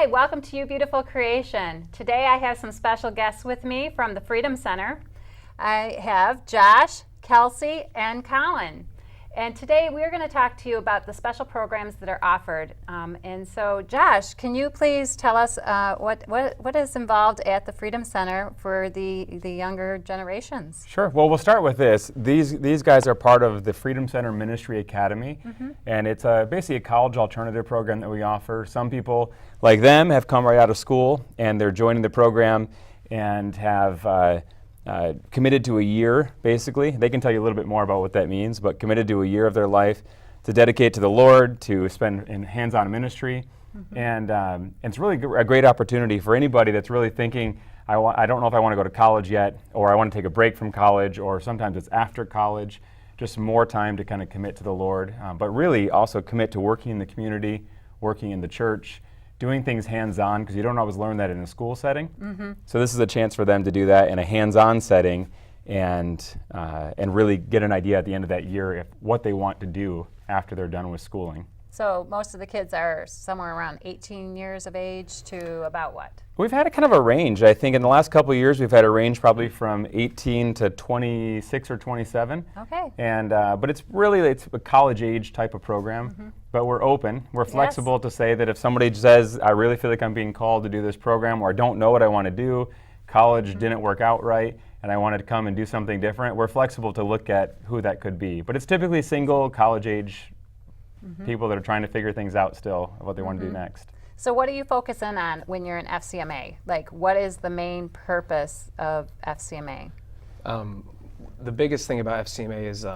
Hi, welcome to You Beautiful Creation. Today I have some special guests with me from the Freedom Center. I have Josh, Kelsey, and Colin. And today we're going to talk to you about the special programs that are offered. And so, Josh, can you please tell us what is involved at the Freedom Center for the younger generations? Sure. Well, we'll start with this. These guys are part of the Freedom Center Ministry Academy, and it's basically a college alternative program that we offer. Some people, like them, have come right out of school, and they're joining the program and have committed to a year, basically. They can tell you a little bit more about what that means, but committed to a year of their life to dedicate to the Lord, to spend in hands-on ministry. And it's really a great opportunity for anybody that's really thinking, I don't know if I want to go to college yet, or I want to take a break from college, or sometimes it's after college, just more time to kind of commit to the Lord, but really also commit to working in the community, working in the church, doing things hands-on, because you don't always learn that in a school setting. So this is a chance for them to do that in a hands-on setting and really get an idea at the end of that year what they want to do after they're done with schooling. So most of the kids are somewhere around 18 years of age to about what? We've had a kind of a range. I think in the last couple of years we've had a range probably from 18 to 26 or 27. Okay. And but it's a college age type of program. But we're open. We're flexible to say that if somebody says, I really feel like I'm being called to do this program, or I don't know what I want to do, college didn't work out right, and I wanted to come and do something different, we're flexible to look at who that could be. But it's typically single college age people that are trying to figure things out still, what they want to do next. So what do you focus in on when you're in FCMA? Like, what is the main purpose of FCMA? The biggest thing about FCMA is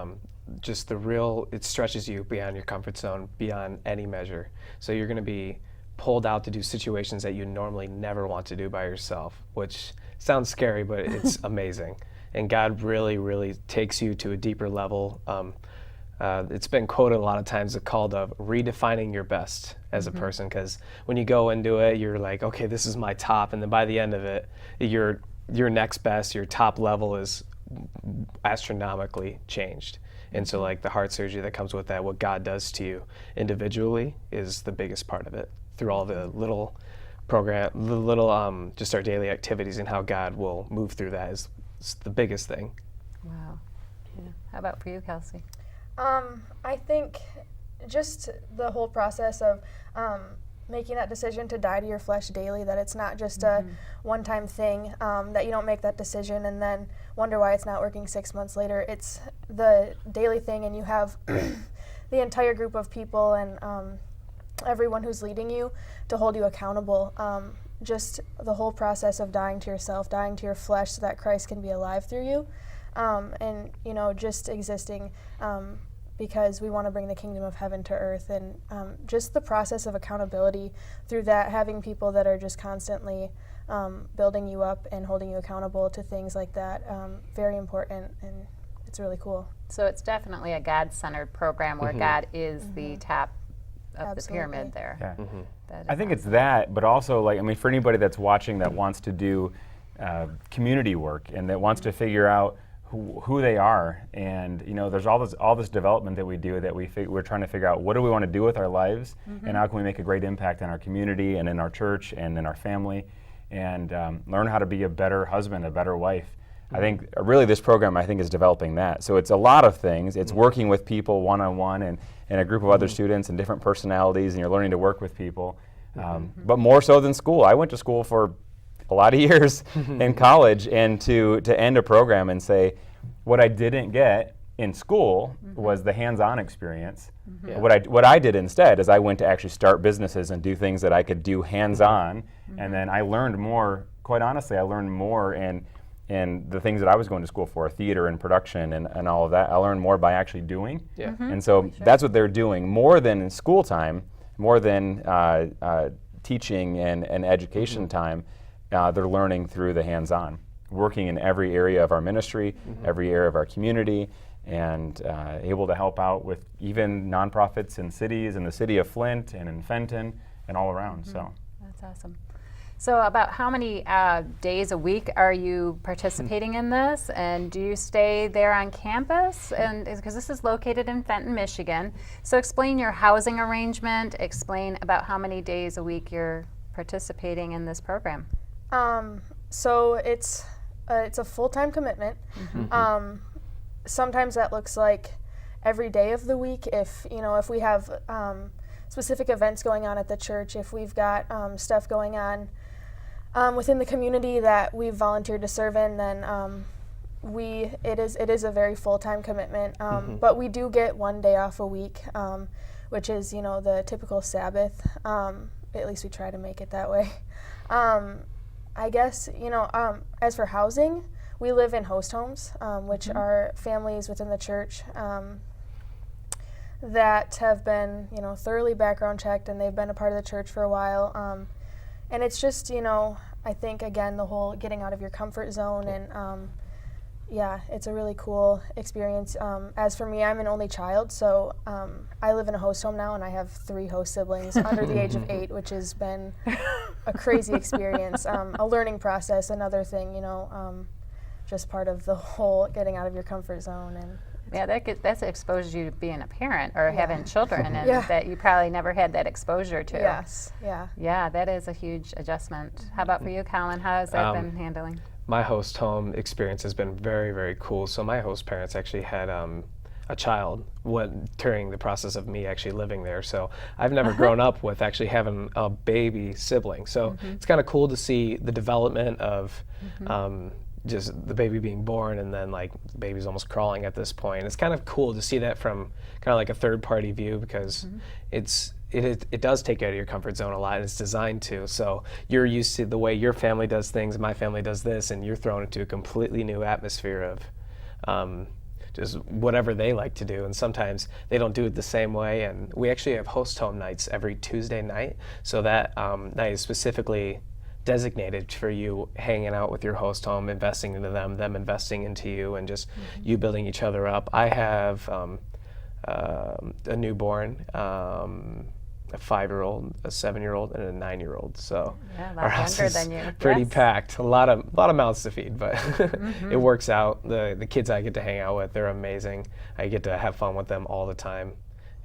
just it stretches you beyond your comfort zone, beyond any measure. So you're going to be pulled out to do situations that you normally never want to do by yourself, which sounds scary, but it's amazing. And God really, really takes you to a deeper level. It's been quoted a lot of times, called redefining your best as a person, because when you go into it, you're like, okay, this is my top, and then by the end of it, your next best, your top level is astronomically changed. And so like the heart surgery that comes with that, what God does to you individually is the biggest part of it, through all the little just our daily activities, and how God will move through that is the biggest thing. Wow. Yeah. How about for you, Kelsey? I think just the whole process of making that decision to die to your flesh daily, that it's not just a one-time thing, that you don't make that decision and then wonder why it's not working 6 months later. It's the daily thing, and you have the entire group of people and everyone who's leading you to hold you accountable. Just the whole process of dying to yourself, dying to your flesh so that Christ can be alive through you, and just existing because we want to bring the kingdom of heaven to earth, and just the process of accountability through that, having people that are just constantly building you up and holding you accountable to things like that, very important, and it's really cool. So it's definitely a God-centered program where God is the top of the pyramid there. Yeah. I think it's that, but also for anybody that's watching that wants to do community work and that wants to figure out who they are, and there's all this development that we do that we're trying to figure out what do we want to do with our lives, and how can we make a great impact in our community and in our church and in our family, and learn how to be a better husband, a better wife. I think really this program is developing that. So it's a lot of things. It's working with people one-on-one and a group of other students and different personalities, and you're learning to work with people, but more so than school. I went to school for a lot of years in college, and to end a program and say, what I didn't get in school was the hands-on experience. What I did instead is I went to actually start businesses and do things that I could do hands-on, and then I learned more. Quite honestly, I learned more in the things that I was going to school for, theater and production and all of that. I learned more by actually doing. And so that's what they're doing, more than in school time, more than teaching and education time. They're learning through the hands-on, working in every area of our ministry, every area of our community, and able to help out with even nonprofits in cities, in the city of Flint and in Fenton and all around. So that's awesome. So about how many days a week are you participating in this, and do you stay there on campus? And because this is located in Fenton, Michigan, so explain your housing arrangement, explain about how many days a week you're participating in this program? So it's a full-time commitment. Sometimes that looks like every day of the week. If we have specific events going on at the church, if we've got stuff going on within the community that we've volunteered to serve in, then it is a very full-time commitment. But we do get one day off a week, which is the typical Sabbath. At least we try to make it that way. I guess as for housing, we live in host homes, which are families within the church that have been thoroughly background checked, and they've been a part of the church for a while. And it's just I think again the whole getting out of your comfort zone, and it's a really cool experience. As for me, I'm an only child, so I live in a host home now, and I have 3 host siblings under the age of 8, which has been a crazy experience, a learning process, another thing, just part of the whole getting out of your comfort zone. And that's exposed you to being a parent or having children, and that you probably never had that exposure to. Yes, Yeah, that is a huge adjustment. How about for you, Colin? How has that been handling? My host home experience has been very, very cool. So my host parents actually had a child during the process of me actually living there. So I've never grown up with actually having a baby sibling. So it's kind of cool to see the development of just the baby being born, and then like the baby's almost crawling at this point. It's kind of cool to see that from kind of like a third-party view, because it does take you out of your comfort zone a lot, and it's designed to. So you're used to the way your family does things, my family does this, and you're thrown into a completely new atmosphere of just whatever they like to do. And sometimes they don't do it the same way. And we actually have host home nights every Tuesday night. So that night is specifically designated for you hanging out with your host home, investing into them investing into you, and just you building each other up. I have a newborn, a 5-year-old, a 7-year-old, and a 9-year-old. So a our lot house younger is than you. pretty Yes. packed. A lot of mouths to feed, but it works out. The kids I get to hang out with, they're amazing. I get to have fun with them all the time,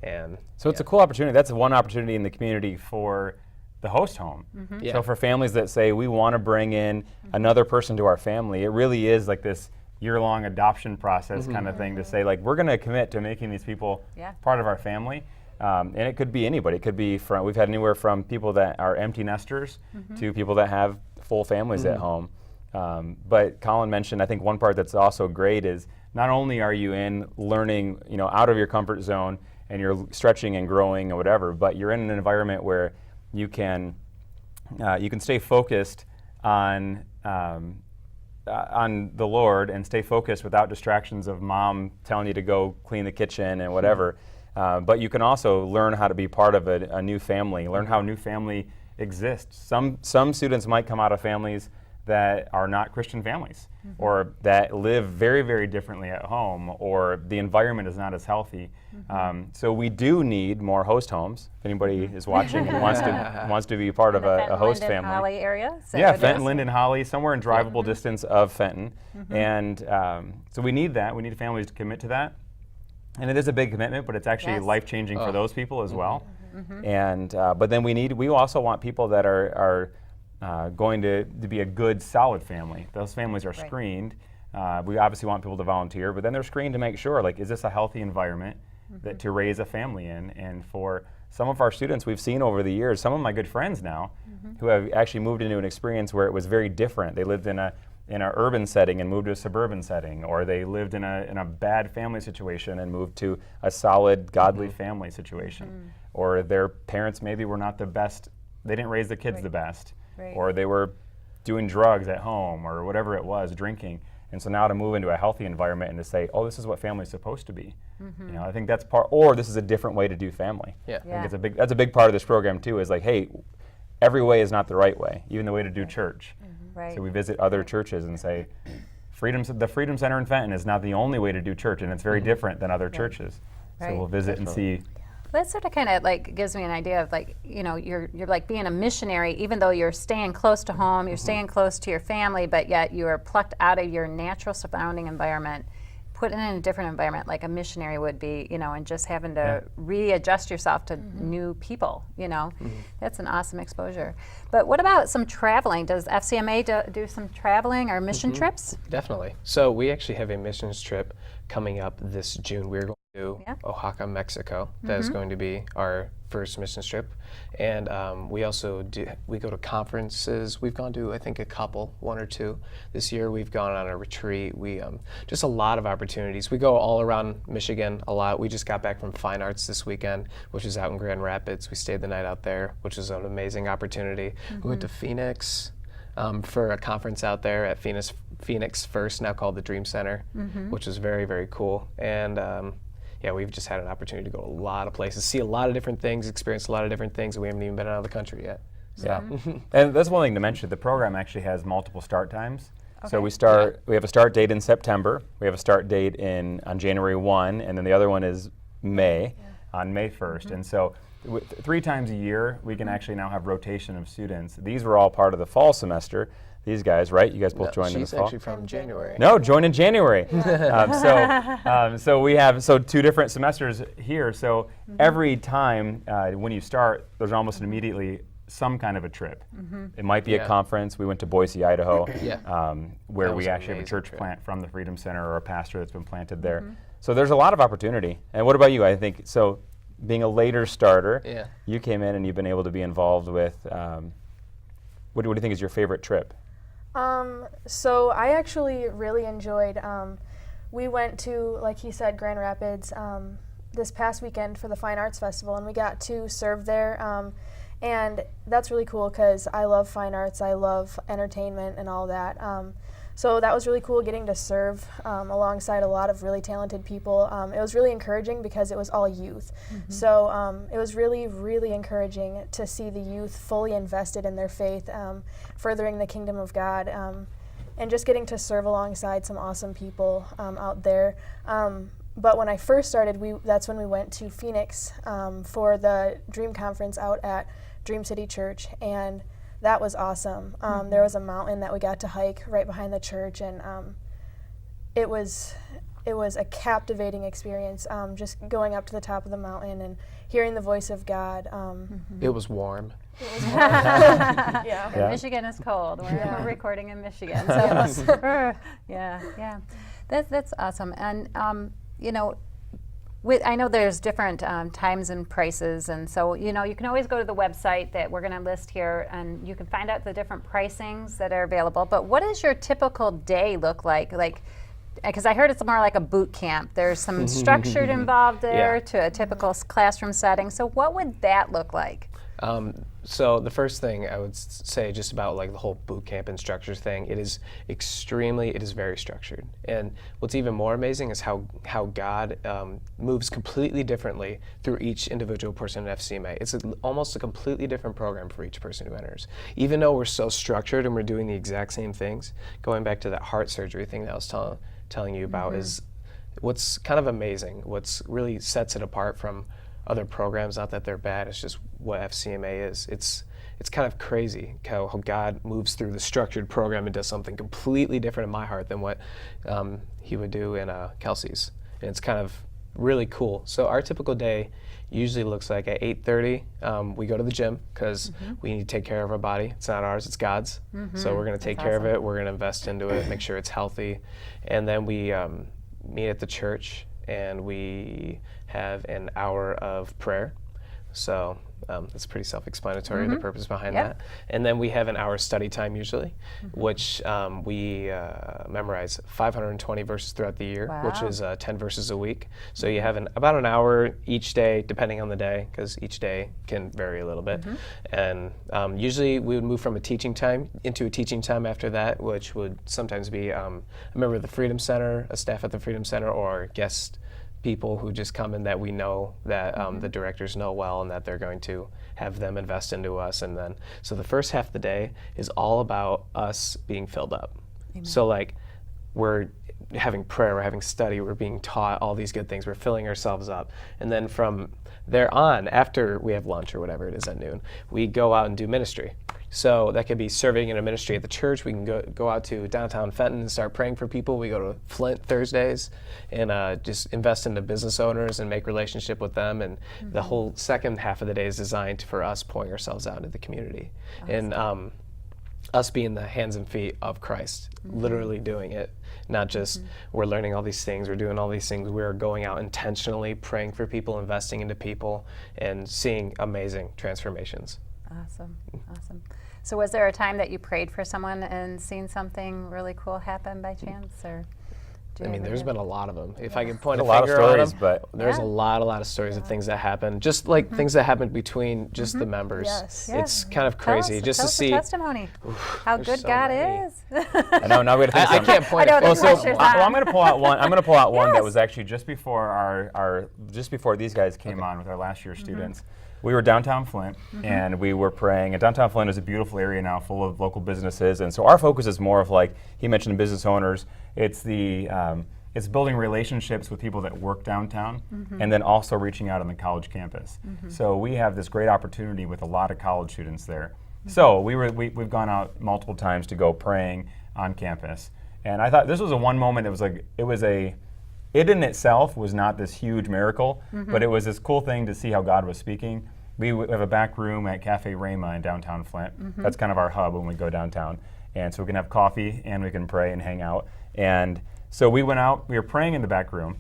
and So it's a cool opportunity. That's one opportunity in the community for the host home. Yeah. So for families that say we want to bring in another person to our family, it really is like this year-long adoption process kind of thing to say, like, we're going to commit to making these people part of our family. And it could be anybody. It could be we've had anywhere from people that are empty nesters to people that have full families at home. But Colin mentioned, I think one part that's also great is not only are you in learning, out of your comfort zone and you're stretching and growing or whatever, but you're in an environment where you can stay focused on the Lord and stay focused without distractions of mom telling you to go clean the kitchen and whatever. But you can also learn how to be part of a new family, learn how a new family exists. Some students might come out of families that are not Christian families, or that live very, very differently at home, or the environment is not as healthy. So we do need more host homes. If anybody is watching and wants to be part of a host Fenton, family. Holly area? Fenton, Linden, Holly, somewhere in drivable distance of Fenton. And so we need that. We need families to commit to that. And it is a big commitment, but it's actually life-changing for those people as well. And but then we also want people that are going to be a good, solid family. Those families are screened. We obviously want people to volunteer, but then they're screened to make sure, like, is this a healthy environment to raise a family in? And for some of our students, we've seen over the years, some of my good friends now, who have actually moved into an experience where it was very different. They lived in an urban setting and moved to a suburban setting, or they lived in a bad family situation and moved to a solid, godly family situation. Or their parents maybe were not the best, they didn't raise the kids the best. Or they were doing drugs at home or whatever it was, drinking. And so now to move into a healthy environment and to say, oh, this is what family's supposed to be. I think that's part, or this is a different way to do family. I think that's a big part of this program too, is like, hey, every way is not the right way, even the way to do church. So we visit other churches and say, the Freedom Center in Fenton is not the only way to do church, and it's very different than other churches. So we'll visit and see. That sort of kind of like gives me an idea of like, you're like being a missionary, even though you're staying close to home, you're staying close to your family, but yet you are plucked out of your natural surrounding environment put in a different environment like a missionary would be, and just having to readjust yourself to new people, That's an awesome exposure. But what about some traveling? Does FCMA do some traveling or mission trips? Definitely. So we actually have a missions trip coming up this June. We're going to Oaxaca, Mexico. That is going to be our first missions trip. And we also we go to conferences. We've gone to, I think, a couple, one or two. This year we've gone on a retreat. We just a lot of opportunities. We go all around Michigan a lot. We just got back from Fine Arts this weekend, which is out in Grand Rapids. We stayed the night out there, which is an amazing opportunity. We went to Phoenix for a conference out there at Phoenix First, now called the Dream Center, which was very, very cool. And we've just had an opportunity to go to a lot of places, see a lot of different things, experience a lot of different things, and we haven't even been out of the country yet. So. Yeah, and that's one thing to mention. The program actually has multiple start times. Okay. So we have a start date in September, we have a start date on January 1, and then the other one is May, on May 1st. And so 3 times a year, we can actually now have rotation of students. These were all part of the fall semester. These guys, right? You guys both joined in the fall? She's actually from January. No, join in January. So we have 2 different semesters here. So every time when you start, there's almost immediately some kind of a trip. It might be a conference. We went to Boise, Idaho, where we actually have a church plant from the Freedom Center or a pastor that's been planted there. So there's a lot of opportunity. And what about you? I think so. Being a later starter, you came in and you've been able to be involved with. What do you think is your favorite trip? So I actually really enjoyed, we went to, like he said, Grand Rapids this past weekend for the Fine Arts Festival, and we got to serve there, and that's really cool because I love fine arts, I love entertainment and all that. So that was really cool getting to serve alongside a lot of really talented people. It was really encouraging because it was all youth. So it was really, really encouraging to see the youth fully invested in their faith, furthering the kingdom of God, and just getting to serve alongside some awesome people out there. But when I first started, that's when we went to Phoenix for the Dream Conference out at Dream City Church, and that was awesome. There was a mountain that we got to hike right behind the church, and it was a captivating experience, just going up to the top of the mountain and hearing the voice of God. It was warm. And Michigan is cold. We're recording in Michigan. So that's awesome. And I know there's different times and prices, and so you can always go to the website that we're going to list here, and you can find out the different pricings that are available. But what does your typical day look like? Because I heard it's more like a boot camp. There's some structured involved there to a typical classroom setting. So what would that look like? So the first thing I would say just about like the whole boot camp and structure thing, it is very structured. And what's even more amazing is how God moves completely differently through each individual person at FCMA. It's almost a completely different program for each person who enters. Even though we're so structured and we're doing the exact same things, going back to that heart surgery thing that I was telling you about is what's kind of amazing, what's really sets it apart from other programs, not that they're bad, it's just what FCMA is. It's kind of crazy how God moves through the structured program and does something completely different in my heart than what he would do in Kelsey's. And it's kind of really cool. So our typical day usually looks like at 8:30, we go to the gym because we need to take care of our body. It's not ours, it's God's. So we're going to take care of it, we're going to invest into it, make sure it's healthy. And then we meet at the church and we have an hour of prayer. So that's pretty self-explanatory, the purpose behind that. And then we have an hour study time usually, which we memorize 520 verses throughout the year, which is 10 verses a week. So you have about an hour each day, depending on the day, because each day can vary a little bit. And usually we would move from a teaching time into a teaching time after that, which would sometimes be a member of the Freedom Center, a staff at the Freedom Center, or guest people who just come in that we know that the directors know well and that they're going to have them invest into us. And then, so the first half of the day is all about us being filled up. So like having prayer, we're having study, we're being taught all these good things, we're filling ourselves up. And then from there on, after we have lunch or whatever it is at noon, we go out and do ministry. So that could be serving in a ministry at the church. We can go out to downtown Fenton and start praying for people. We go to Flint Thursdays and just invest into business owners and make relationship with them. And the whole second half of the day is designed for us pouring ourselves out into the community. Awesome. And us being the hands and feet of Christ, literally doing it. Not just we're learning all these things, we're doing all these things. We're going out intentionally praying for people, investing into people, and seeing amazing transformations. Awesome. So was there a time that you prayed for someone and seen something really cool happen by chance? Or I mean, there's been a lot of them. If I can point a lot of finger on stories, them, but there's a lot of stories of things that happen, just like things that happen between just the members. Yes. It's kind of crazy just to see the testimony. How good so God many. is. I know. Now we got to think. I can't point. I know at the well, pressure's I'm going to pull out one. I'm going to pull out one that Yes. was actually just before just before these guys came on with our last year students. We were downtown Flint, and we were praying. And downtown Flint is a beautiful area now, full of local businesses. And so our focus is more of like he mentioned, business owners. It's the it's building relationships with people that work downtown, and then also reaching out on the college campus. So we have this great opportunity with a lot of college students there. So we've gone out multiple times to go praying on campus, and I thought this was one moment. It in itself was not this huge miracle, but it was this cool thing to see how God was speaking. We have a back room at Cafe Rayma in downtown Flint. That's kind of our hub when we go downtown, and so we can have coffee and we can pray and hang out. And so we went out. We were praying in the back room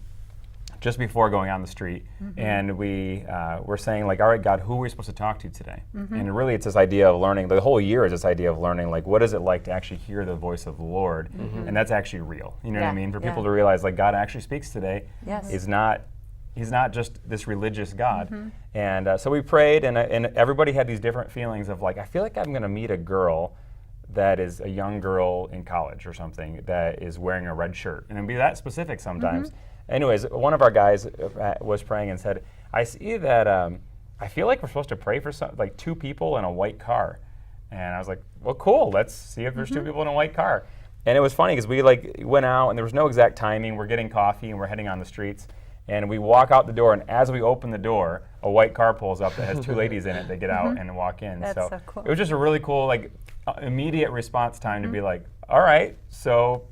just before going on the street, and we were saying, like, all right, God, who are we supposed to talk to today? And really it's this idea of learning. The whole year is this idea of learning, like, what is it like to actually hear the voice of the Lord? And that's actually real. You know what I mean? For people to realize, like, God actually speaks today. Yes. He's not just this religious God. And so we prayed, and everybody had these different feelings of, like, I feel like I'm going to meet a girl that is a young girl in college or something that is wearing a red shirt. And it'd be that specific sometimes. Anyways, one of our guys was praying and said, I see that I feel like we're supposed to pray for like two people in a white car. And I was like, well, cool, let's see if there's two people in a white car. And it was funny because we like went out and there was no exact timing. We're getting coffee and we're heading on the streets. And we walk out the door, and as we open the door, a white car pulls up that has two ladies in it. They get out and walk in. That's so cool. It was just a really cool, like, immediate response time to be like, all right, so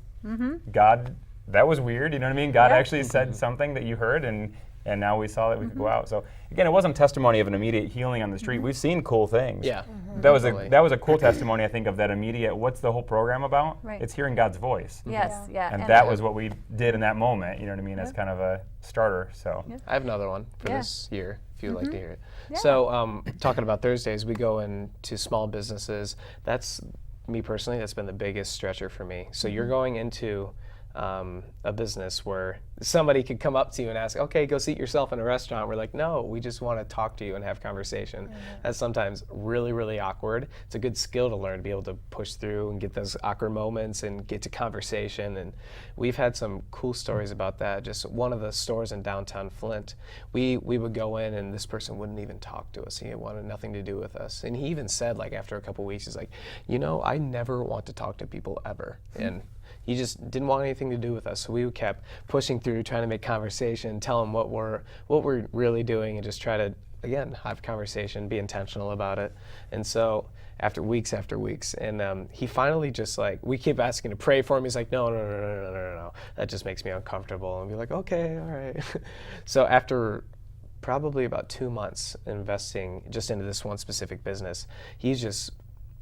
God, that was weird, you know what I mean? God actually said something that you heard, and now we saw that we could go out. So again, it wasn't testimony of an immediate healing on the street. We've seen cool things. Yeah. That was a cool testimony, I think, of that immediate. What's the whole program about? Right. It's hearing God's voice. Yes, yeah. And that was what we did in that moment. You know what I mean? As kind of a starter. So. I have another one for this year, if you'd like to hear it. Yeah. So, talking about Thursdays, we go into small businesses. That's, me personally, that's been the biggest stretcher for me. So you're going into a business where somebody could come up to you and ask, okay, go seat yourself in a restaurant. We're like, no, we just want to talk to you and have conversation. That's sometimes really, really awkward. It's a good skill to learn, to be able to push through and get those awkward moments and get to conversation. And we've had some cool stories about that. Just one of the stores in downtown Flint, we would go in and this person wouldn't even talk to us. He wanted nothing to do with us. And he even said, like, after a couple weeks, he's like, you know, I never want to talk to people ever. And he just didn't want anything to do with us. So we kept pushing through, trying to make conversation, tell him what we're really doing, and just try to, again, have conversation, be intentional about it. And so after weeks, and he finally just, like, we keep asking to pray for him. He's like, no. That just makes me uncomfortable. And we're like, okay, all right. So after probably about 2 months investing just into this one specific business, he's just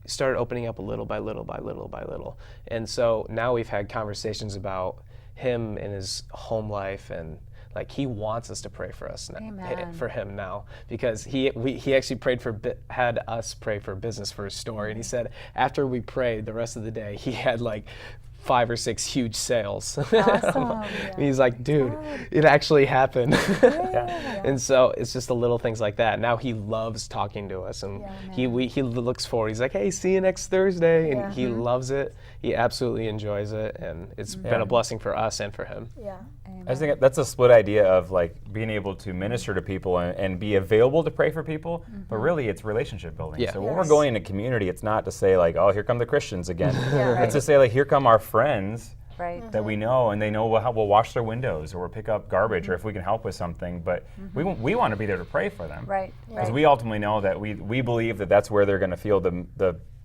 started opening up a little by little by little by little. And so now we've had conversations about him and his home life, and like he wants us to pray for us now, for him now, because he actually had us pray for business for his store. And he said after we prayed the rest of the day, he had like 5 or 6 huge sales. Awesome. He's like, dude, it actually happened. And so it's just the little things like that. Now he loves talking to us, and he looks forward. He's like, hey, see you next Thursday, and he loves it. He absolutely enjoys it, and it's been a blessing for us and for him. Yeah. Amen. I think that's a split idea of like being able to minister to people and be available to pray for people, but really it's relationship building. Yeah. So when we're going into community, it's not to say like, oh, here come the Christians again. Yeah. It's to say like, here come our friends Right. that we know, and they know we'll wash their windows or we'll pick up garbage or if we can help with something. But we want to be there to pray for them. Right. Because Right. we ultimately know that we believe that that's where they're going to feel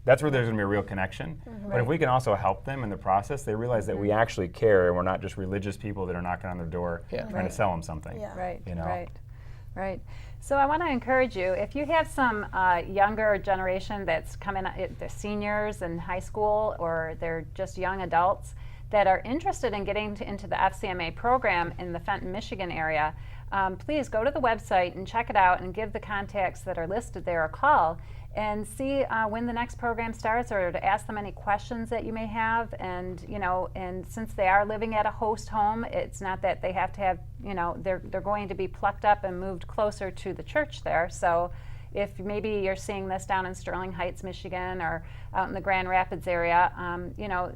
that's where there's going to be a real connection. But if we can also help them in the process, they realize that we actually care and we're not just religious people that are knocking on their door trying to sell them something. Yeah. Right. You know? Right. So I want to encourage you, if you have some younger generation that's coming, they're seniors in high school or they're just young adults that are interested in getting into the FCMA program in the Fenton, Michigan area, please go to the website and check it out and give the contacts that are listed there a call and see when the next program starts, or to ask them any questions that you may have. And and since they are living at a host home, it's not that they have to have, they're going to be plucked up and moved closer to the church there. So if maybe you're seeing this down in Sterling Heights, Michigan, or out in the Grand Rapids area,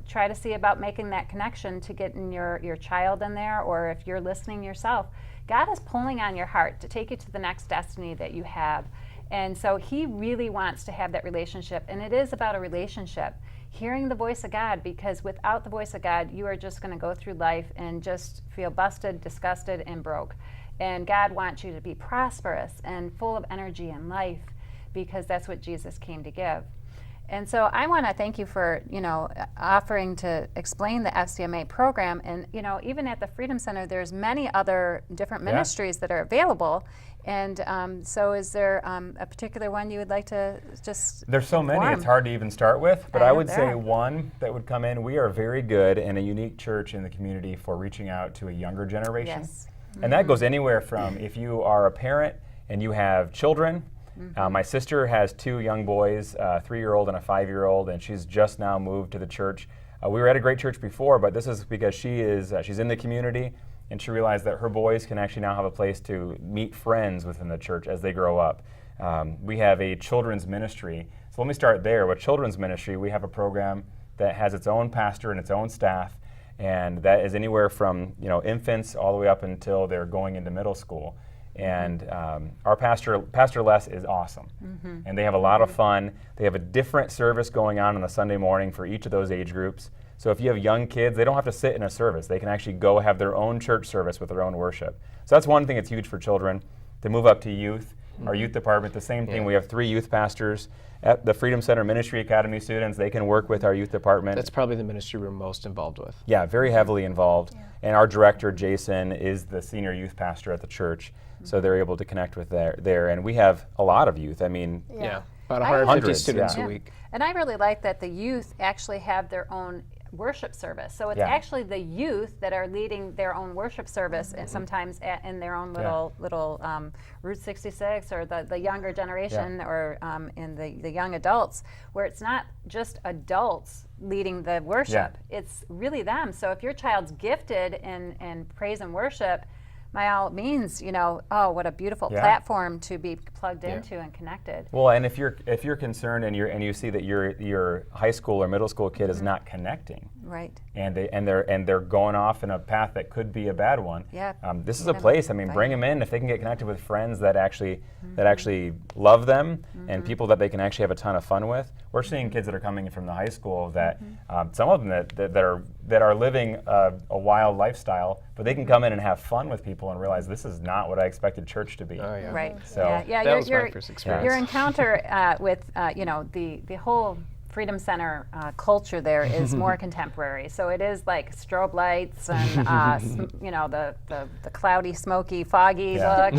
try to see about making that connection to getting your child in there, or if you're listening yourself. God is pulling on your heart to take you to the next destiny that you have. And so he really wants to have that relationship, and it is about a relationship, hearing the voice of God, because without the voice of God, you are just going to go through life and just feel busted, disgusted, and broke. And God wants you to be prosperous and full of energy and life, because that's what Jesus came to give. And so I want to thank you for, offering to explain the FCMA program. And, even at the Freedom Center, there's many other different ministries that are available. And so is there a particular one you would like to just There's so many, inform? it's hard to even start with. But I I know would there say are. one that would come in, we are very good and a unique church in the community for reaching out to a younger generation. Yes. And that goes anywhere from if you are a parent and you have children. My sister has two young boys, a 3-year-old and a 5-year-old, and she's just now moved to the church. We were at a great church before, but this is because she's in the community, and she realized that her boys can actually now have a place to meet friends within the church as they grow up. We have a children's ministry. So let me start there. With children's ministry, we have a program that has its own pastor and its own staff, and that is anywhere from infants all the way up until they're going into middle school. And our Pastor Les is awesome, and they have a lot of fun. They have a different service going on a Sunday morning for each of those age groups. So if you have young kids, they don't have to sit in a service. They can actually go have their own church service with their own worship. So that's one thing that's huge for children. To move up to youth, our youth department, the same thing. We have 3 youth pastors. At the Freedom Center Ministry Academy students, they can work with our youth department. That's probably the ministry we're most involved with. Yeah, very heavily involved. And our director, Jason, is the senior youth pastor at the church. So they're able to connect with there. And we have a lot of youth. I mean, Yeah, about I 150 Hundreds, students yeah. a week. And I really like that the youth actually have their own worship service. So it's actually the youth that are leading their own worship service, and sometimes in their own little Route 66, or the younger generation, or in the young adults, where it's not just adults leading the worship. It's really them. So if your child's gifted in praise and worship, by all means, what a beautiful platform to be plugged into and connected. well, and if you're concerned and you see that your high school or middle school kid is not connecting, Right. and they're going off in a path that could be a bad one. Yeah. This is a place. I mean, bring them in if they can get connected with friends that actually love them and people that they can actually have a ton of fun with. We're seeing kids that are coming from the high school that some of them that are living a wild lifestyle, but they can come in and have fun with people and realize this is not what I expected church to be. Oh, yeah. Right. So That was my first experience. Your encounter with the whole Freedom Center culture there is more contemporary. So it is like strobe lights and the cloudy, smoky, foggy look,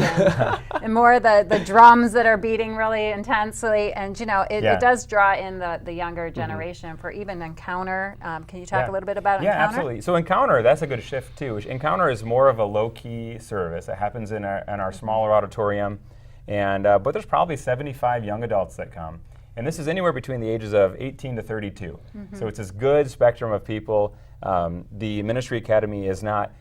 and more the drums that are beating really intensely. And it does draw in the younger generation for even Encounter. Can you talk a little bit about Encounter? Yeah, absolutely. So Encounter, that's a good shift too. Encounter is more of a low-key service. It happens in our smaller auditorium, and but there's probably 75 young adults that come. And this is anywhere between the ages of 18 to 32. So it's this good spectrum of people. The Ministry Academy is not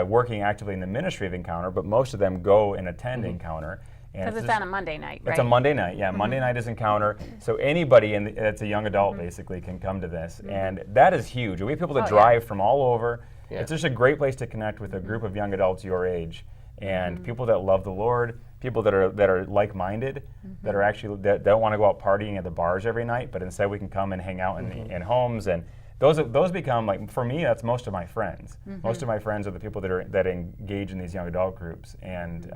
working actively in the ministry of Encounter, but most of them go and attend Encounter. Because it's on a Monday night, right? It's a Monday night, Monday night is Encounter. So anybody that's a young adult basically can come to this. And that is huge. We have people that drive from all over. It's just a great place to connect with a group of young adults your age. And people that love the Lord, people that are like-minded, that are actually that don't want to go out partying at the bars every night, but instead we can come and hang out in homes, and those become, like, for me, that's most of my friends. Most of my friends are the people that engage in these young adult groups. And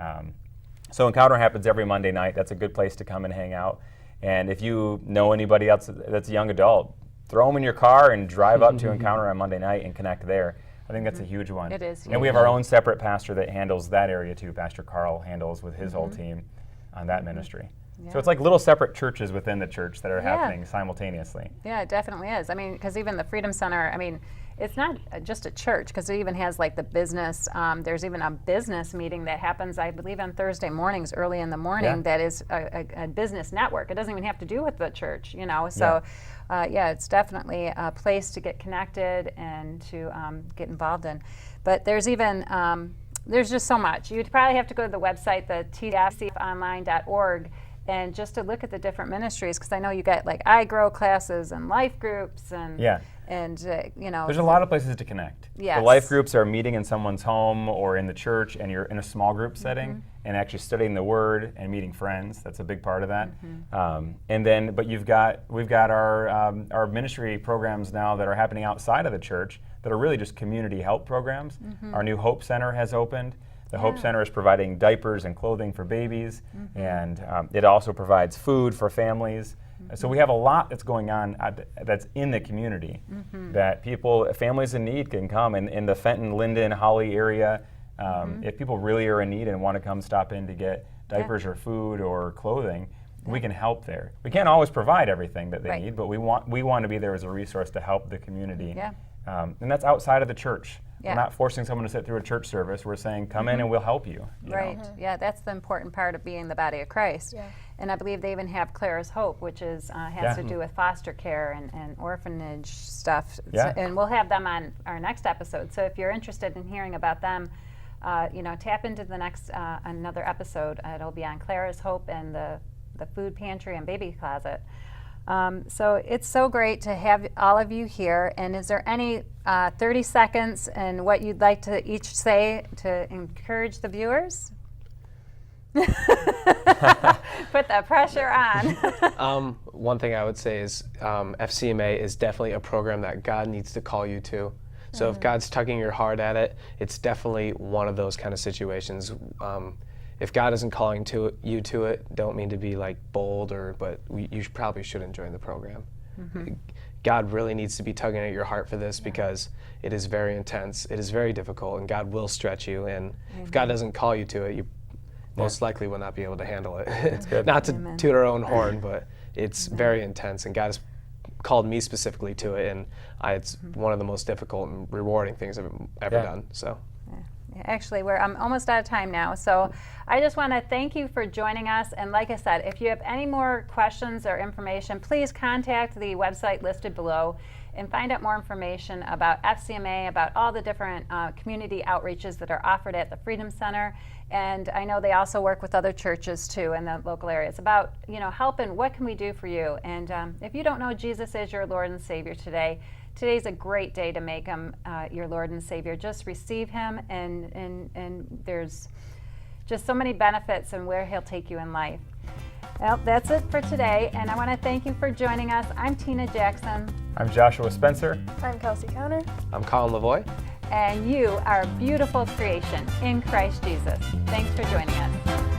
so Encounter happens every Monday night. That's a good place to come and hang out. And if you know anybody else that's a young adult, throw them in your car and drive up to Encounter on Monday night and connect there. I think that's a huge one. It is. And we have our own separate pastor that handles that area too. Pastor Carl handles with his whole team on that ministry. Yeah. So it's like little separate churches within the church that are happening simultaneously. Yeah, it definitely is. I mean, because even the Freedom Center, I mean, it's not just a church, because it even has like the business, there's even a business meeting that happens, I believe, on Thursday mornings, early in the morning, that is a business network. It doesn't even have to do with the church, you know. So, it's definitely a place to get connected and to get involved in. But there's even, there's just so much. You'd probably have to go to the website, the tfconline.org, and just to look at the different ministries, because I know you got like iGrow classes and life groups and you know, there's a lot of places to connect. Yes. The life groups are meeting in someone's home or in the church, and you're in a small group setting and actually studying the Word and meeting friends. That's a big part of that. And then, but we've got our ministry programs now that are happening outside of the church that are really just community help programs. Our new Hope Center has opened. The Hope Center is providing diapers and clothing for babies, and it also provides food for families. So we have a lot that's going on that's in the community that families in need can come. And in the Fenton, Linden, Holly area, if people really are in need and want to come stop in to get diapers or food or clothing, we can help there. We can't always provide everything that they need, but we want to be there as a resource to help the community. And that's outside of the church. We're not forcing someone to sit through a church service. We're saying, come in and we'll help you. Right. Yeah, that's the important part of being the body of Christ. Yeah. And I believe they even have Clara's Hope, which is has to do with foster care and orphanage stuff. Yeah. So, and we'll have them on our next episode. So if you're interested in hearing about them, tap into the next another episode. It'll be on Clara's Hope and the food pantry and baby closet. So it's so great to have all of you here. And is there any 30 seconds and what you'd like to each say to encourage the viewers? Put the pressure on. One thing I would say is FCMA is definitely a program that God needs to call you to. So if God's tugging your heart at it, it's definitely one of those kind of situations. If God isn't calling you to it, don't mean to be like bold, but you probably shouldn't join the program. God really needs to be tugging at your heart for this because it is very intense, it is very difficult, and God will stretch you. And if God doesn't call you to it, you most likely will not be able to handle it. It's good. Not to toot our own horn, but it's very intense, and God has called me specifically to it, and it's one of the most difficult and rewarding things I've ever done. So. Actually, I'm almost out of time now, so I just want to thank you for joining us. And like I said, if you have any more questions or information, please contact the website listed below and find out more information about FCMA, about all the different community outreaches that are offered at the Freedom Center. And I know they also work with other churches too in the local area. It's about helping. What can we do for you? And if you don't know Jesus is your Lord and Savior today's a great day to make him your Lord and Savior. Just receive him, and there's just so many benefits and where he'll take you in life. Well, that's it for today, and I want to thank you for joining us. I'm Tina Jackson. I'm Joshua Spencer. I'm Kelsey Counter. I'm Colin Lavoie. And you are a beautiful creation in Christ Jesus. Thanks for joining us.